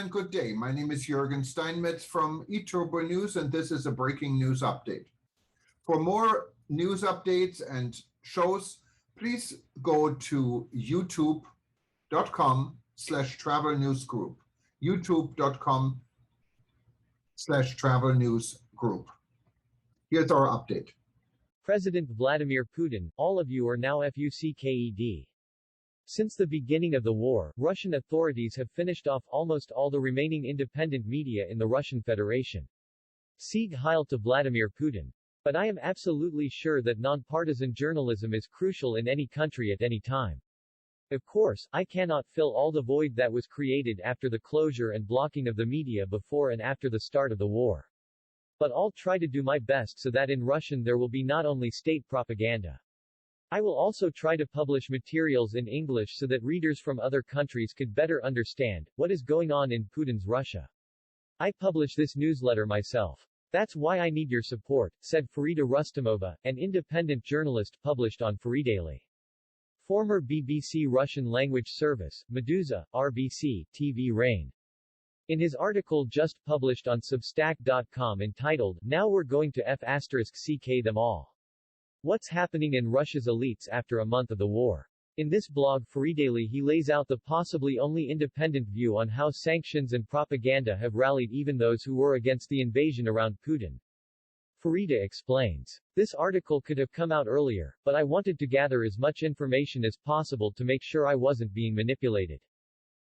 and good day. My name is Jürgen Steinmetz from eTurboNews, and this is a breaking news update. For more news updates and shows, please go to youtube.com/travel news group. youtube.com/travel news group. Here's our update. President Vladimir Putin, all of you are now cked. Since the beginning of the war, Russian authorities have finished off almost all the remaining independent media in the Russian Federation. Sieg Heil to Vladimir Putin. But I am absolutely sure that non-partisan journalism is crucial in any country at any time. Of course, I cannot fill all the void that was created after the closure and blocking of the media before and after the start of the war. But I'll try to do my best so that in Russian there will be not only state propaganda. I will also try to publish materials in English so that readers from other countries could better understand what is going on in Putin's Russia. I publish this newsletter myself. That's why I need your support, said Farida Rustamova, an independent journalist published on Faridaily. Former BBC Russian language service, Meduza, RBC, TV Rain. In his article just published on Substack.com entitled, Now We're Going to ck them all. What's happening in Russia's elites after a month of the war? In this blog Faridaily he lays out the possibly only independent view on how sanctions and propaganda have rallied even those who were against the invasion around Putin. Farida explains. This article could have come out earlier, but I wanted to gather as much information as possible to make sure I wasn't being manipulated.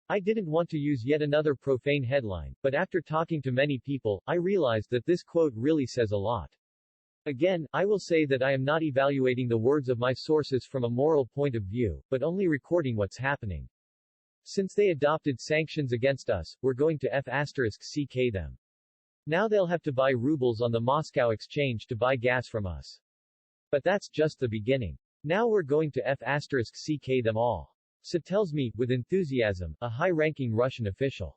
I didn't want to use yet another profane headline, but after talking to many people, I realized that this quote really says a lot. Again, I will say that I am not evaluating the words of my sources from a moral point of view, but only recording what's happening. Since they adopted sanctions against us, we're going to ck them. Now they'll have to buy rubles on the Moscow exchange to buy gas from us. But that's just the beginning. Now we're going to ck them all. So tells me, with enthusiasm, a high-ranking Russian official.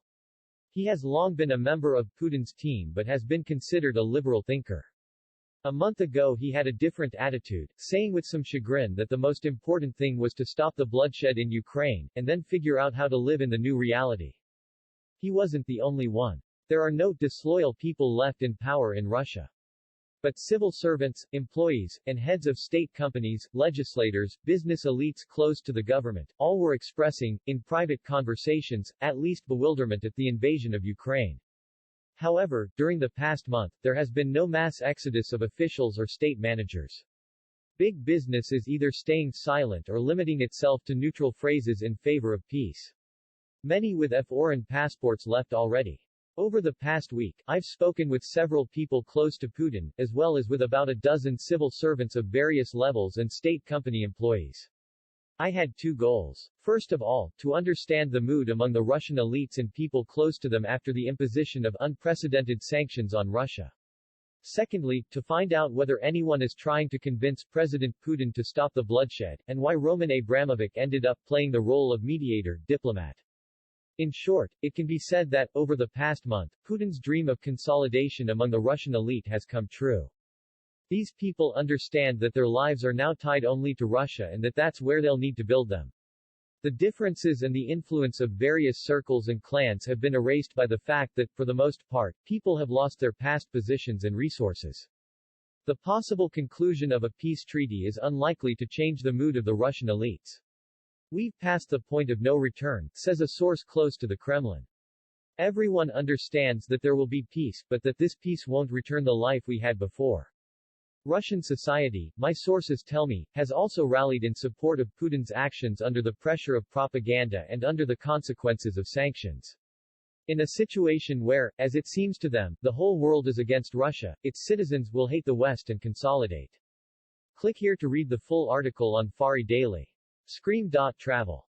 He has long been a member of Putin's team but has been considered a liberal thinker. A month ago he had a different attitude, saying with some chagrin that the most important thing was to stop the bloodshed in Ukraine, and then figure out how to live in the new reality. He wasn't the only one. There are no disloyal people left in power in Russia. But civil servants, employees, and heads of state companies, legislators, business elites close to the government, all were expressing, in private conversations, at least bewilderment at the invasion of Ukraine. However, during the past month, there has been no mass exodus of officials or state managers. Big business is either staying silent or limiting itself to neutral phrases in favor of peace. Many with foreign passports left already. Over the past week, I've spoken with several people close to Putin, as well as with about a dozen civil servants of various levels and state company employees. I had two goals. First of all, to understand the mood among the Russian elites and people close to them after the imposition of unprecedented sanctions on Russia. Secondly, to find out whether anyone is trying to convince President Putin to stop the bloodshed, and why Roman Abramovich ended up playing the role of mediator, diplomat. In short, it can be said that, over the past month, Putin's dream of consolidation among the Russian elite has come true. These people understand that their lives are now tied only to Russia and that that's where they'll need to build them. The differences and the influence of various circles and clans have been erased by the fact that, for the most part, people have lost their past positions and resources. The possible conclusion of a peace treaty is unlikely to change the mood of the Russian elites. We've passed the point of no return, says a source close to the Kremlin. Everyone understands that there will be peace, but that this peace won't return the life we had before. Russian society, my sources tell me, has also rallied in support of Putin's actions under the pressure of propaganda and under the consequences of sanctions. In a situation where, as it seems to them, the whole world is against Russia, its citizens will hate the West and consolidate. Click here to read the full article on Faridaily. Scream.travel.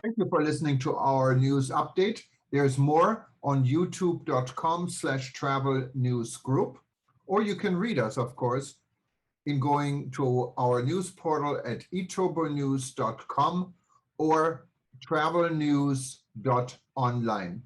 Thank you for listening to our news update. There's more on youtube.com/travel news group, or you can read us, of course, in going to our news portal at eTurboNews.com or travelnews.online.